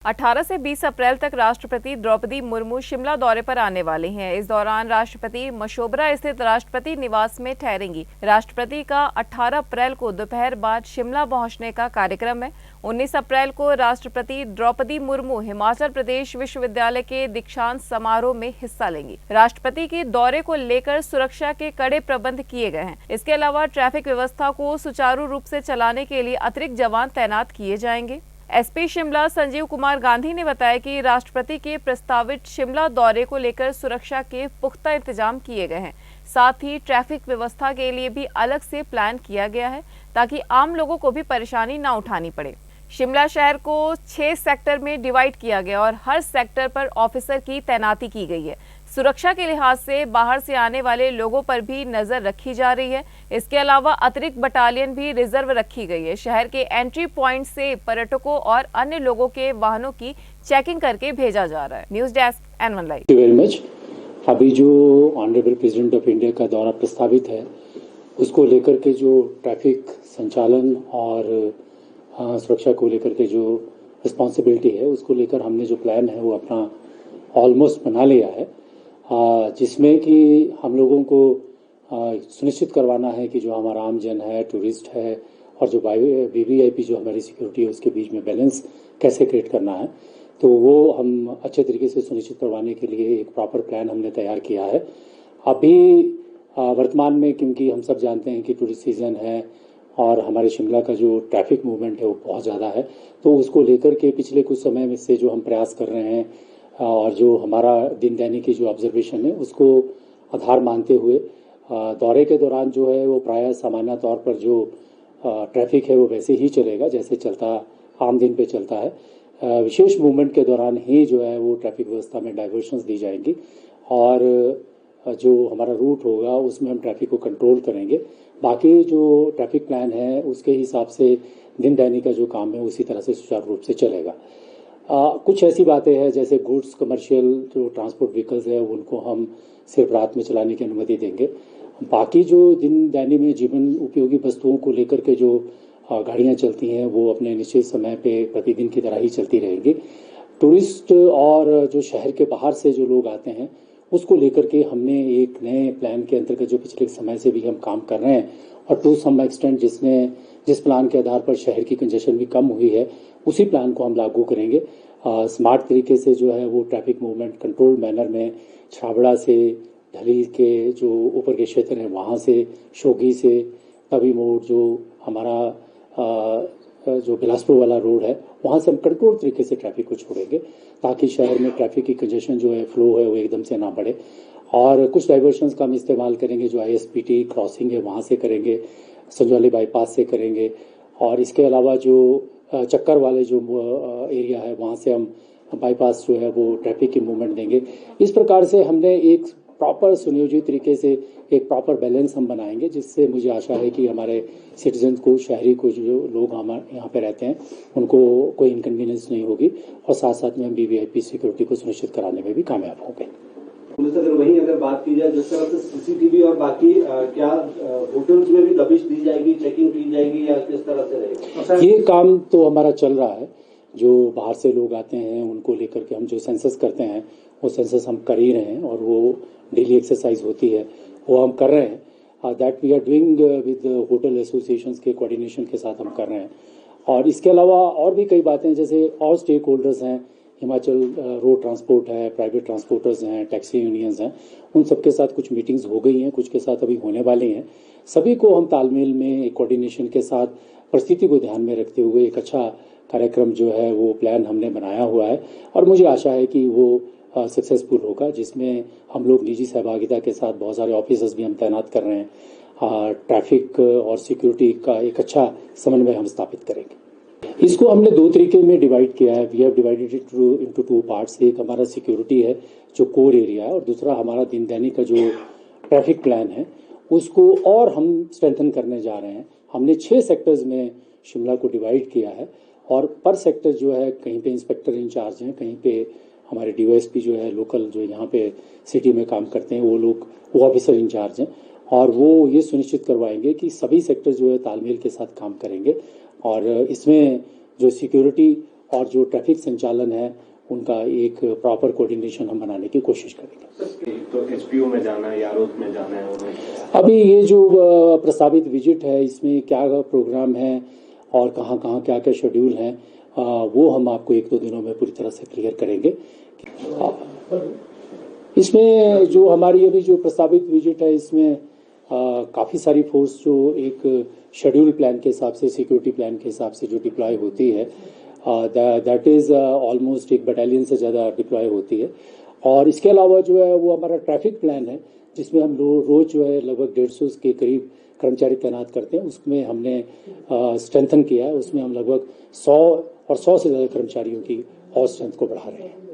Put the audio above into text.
18 से 20 अप्रैल तक राष्ट्रपति द्रौपदी मुर्मू शिमला दौरे पर आने वाले हैं। इस दौरान राष्ट्रपति मशोबरा स्थित राष्ट्रपति निवास में ठहरेंगी। राष्ट्रपति का 18 अप्रैल को दोपहर बाद शिमला पहुंचने का कार्यक्रम है। 19 अप्रैल को राष्ट्रपति द्रौपदी मुर्मू हिमाचल प्रदेश विश्वविद्यालय के दीक्षांत समारोह में हिस्सा लेंगी। राष्ट्रपति के दौरे को लेकर सुरक्षा के कड़े प्रबंध किए गए हैं। इसके अलावा ट्रैफिक व्यवस्था को सुचारू रूप से चलाने के लिए अतिरिक्त जवान तैनात किए जाएंगे। एसपी शिमला संजीव कुमार गांधी ने बताया कि राष्ट्रपति के प्रस्तावित शिमला दौरे को लेकर सुरक्षा के पुख्ता इंतजाम किए गए हैं। साथ ही ट्रैफिक व्यवस्था के लिए भी अलग से प्लान किया गया है ताकि आम लोगों को भी परेशानी न उठानी पड़े। शिमला शहर को 6 सेक्टर में डिवाइड किया गया और हर सेक्टर पर ऑफिसर की तैनाती की गई है। सुरक्षा के लिहाज से बाहर से आने वाले लोगों पर भी नजर रखी जा रही है। इसके अलावा अतिरिक्त बटालियन भी रिजर्व रखी गई है। शहर के एंट्री पॉइंट से पर्यटकों और अन्य लोगों के वाहनों की चेकिंग करके भेजा जा रहा है। News desk N1 live. Very much. अभी जो ऑनरेबल प्रेसिडेंट ऑफ इंडिया का दौरा प्रस्तावित है, उसको लेकर के जो ट्रैफिक संचालन और सुरक्षा को लेकर के जो रिस्पॉन्सिबिलिटी है, उसको लेकर हमने जो प्लान है वो अपना ऑलमोस्ट बना लिया है, जिसमें कि हम लोगों को सुनिश्चित करवाना है कि जो हमारा आम जन है, टूरिस्ट है और जो वीवीआईपी जो हमारी सिक्योरिटी है, उसके बीच में बैलेंस कैसे क्रिएट करना है, तो वो हम अच्छे तरीके से सुनिश्चित करवाने के लिए एक प्रॉपर प्लान हमने तैयार किया है। अभी वर्तमान में क्योंकि हम सब जानते हैं कि टूरिस्ट सीजन है और हमारे शिमला का जो ट्रैफिक मूवमेंट है वो बहुत ज़्यादा है, तो उसको लेकर के पिछले कुछ समय में से जो हम प्रयास कर रहे हैं और जो हमारा दिन दैनिक की जो ऑब्जर्वेशन है उसको आधार मानते हुए दौरे के दौरान जो है वो प्रायः सामान्य तौर पर जो ट्रैफिक है वो वैसे ही चलेगा जैसे चलता आम दिन पे चलता है। विशेष मूवमेंट के दौरान ही जो है वो ट्रैफिक व्यवस्था में डाइवर्शंस दी जाएंगी और जो हमारा रूट होगा उसमें हम ट्रैफिक को कंट्रोल करेंगे। बाकी जो ट्रैफिक प्लान है उसके हिसाब से दिन दैनिक का जो काम है उसी तरह से सुचारू रूप से चलेगा। कुछ ऐसी बातें हैं जैसे गुड्स कमर्शियल जो ट्रांसपोर्ट व्हीकल्स है उनको हम सिर्फ रात में चलाने की अनुमति देंगे। बाकी जो दिन दैनिक में जीवन उपयोगी वस्तुओं को लेकर के जो गाड़ियां चलती हैं वो अपने निश्चित समय पे प्रतिदिन की तरह ही चलती रहेंगी। टूरिस्ट और जो शहर के बाहर से जो लोग आते हैं उसको लेकर के हमने एक नए प्लान के अंतर्गत जो पिछले समय से भी हम काम कर रहे हैं और टू सम एक्सटेंट जिस प्लान के आधार पर शहर की कंजेशन भी कम हुई है उसी प्लान को हम लागू करेंगे। स्मार्ट तरीके से जो है वो ट्रैफिक मूवमेंट कंट्रोल मैनर में छाबड़ा से ढली के जो ऊपर के क्षेत्र हैं वहाँ से शोगी से तवी मोड़ जो हमारा जो बिलासपुर वाला रोड है वहाँ से हम कंट्रोल तरीके से ट्रैफिक को छोड़ेंगे ताकि शहर में ट्रैफिक की कंजेशन जो है फ्लो है वो एकदम से ना बढ़े। और कुछ डाइवर्शंस का हम इस्तेमाल करेंगे जो ISPT क्रॉसिंग है वहाँ से करेंगे, संजौली बाईपास से करेंगे और इसके अलावा जो चक्कर वाले जो एरिया है वहाँ से हम बाईपास जो है वो ट्रैफिक की मूवमेंट देंगे। इस प्रकार से हमने एक प्रॉपर सुनियोजित तरीके से एक प्रॉपर बैलेंस हम बनाएंगे जिससे मुझे आशा है कि हमारे सिटीजन्स को, शहरी को, जो लोग हमारे यहाँ पे रहते हैं उनको कोई इनकन्वीनियंस नहीं होगी और साथ साथ में हम वीवीआईपी सिक्योरिटी को सुनिश्चित कराने में भी कामयाब होंगे। अगर बात की जाए जिस तरह से CCTV और बाकी क्या होटल्स में भी दबिश दी जाएगी, चेकिंग की जाएगी या किस तरह से रहेगा? ये काम तो हमारा चल रहा है। जो बाहर से लोग आते हैं उनको लेकर के हम जो सेंसस करते हैं वो सेंसस हम कर ही रहे हैं और वो डेली एक्सरसाइज होती है वो हम कर रहे हैं। That we are doing with hotel associations के कोऑर्डिनेशन के साथ हम कर रहे हैं। और इसके अलावा और भी कई बातें जैसे और स्टेक होल्डर्स हैं, हिमाचल रोड ट्रांसपोर्ट है, प्राइवेट ट्रांसपोर्टर्स हैं, टैक्सी यूनियंस हैं, उन सबके साथ कुछ मीटिंग्स हो गई हैं, कुछ के साथ अभी होने वाली हैं। सभी को हम तालमेल में एक कोऑर्डिनेशन के साथ परिस्थिति को ध्यान में रखते हुए एक अच्छा कार्यक्रम जो है वो प्लान हमने बनाया हुआ है और मुझे आशा है कि वो सक्सेसफुल होगा जिसमें हम लोग निजी सहभागिता के साथ बहुत सारे ऑफिसर्स भी हम तैनात कर रहे हैं। ट्रैफिक और सिक्योरिटी का एक अच्छा समन्वय हम स्थापित करेंगे। इसको हमने 2 तरीके में डिवाइड किया है। We have divided it into 2 parts. एक हमारा सिक्योरिटी है जो कोर एरिया है और दूसरा हमारा दिन दैनिक का जो ट्रैफिक प्लान है उसको और हम स्ट्रेंथन करने जा रहे हैं। हमने 6 सेक्टर्स में शिमला को डिवाइड किया है और पर सेक्टर जो है कहीं पे इंस्पेक्टर इंचार्ज हैं, कहीं पे हमारे DYSP जो है लोकल जो यहाँ पे सिटी में काम करते हैं वो ऑफिसर इंचार्ज हैं और वो ये सुनिश्चित करवाएंगे कि सभी सेक्टर जो है तालमेल के साथ काम करेंगे और इसमें जो सिक्योरिटी और जो ट्रैफिक संचालन है उनका एक प्रॉपर कोऑर्डिनेशन हम बनाने की कोशिश करेंगे। तो एचपीयू में जाना है, यारोद में जाना है उन्हें? अभी ये जो प्रस्तावित विजिट है इसमें क्या प्रोग्राम है और कहाँ कहाँ क्या क्या शेड्यूल है वो हम आपको 1-2 दिनों में पूरी तरह से क्लियर करेंगे। इसमें जो हमारी अभी जो प्रस्तावित विजिट है इसमें काफ़ी सारी फोर्स जो एक शेड्यूल प्लान के हिसाब से, सिक्योरिटी प्लान के हिसाब से जो डिप्लॉय होती है दैट इज़ ऑलमोस्ट 1 बटालियन से ज़्यादा डिप्लॉय होती है। और इसके अलावा जो है वो हमारा ट्रैफिक प्लान है जिसमें हम रोज जो है लगभग 150 के करीब कर्मचारी तैनात करते हैं। उसमें हमने स्ट्रेंथन किया है, उसमें हम लगभग 100 से ज़्यादा कर्मचारियों की और स्ट्रेंथ को बढ़ा रहे हैं।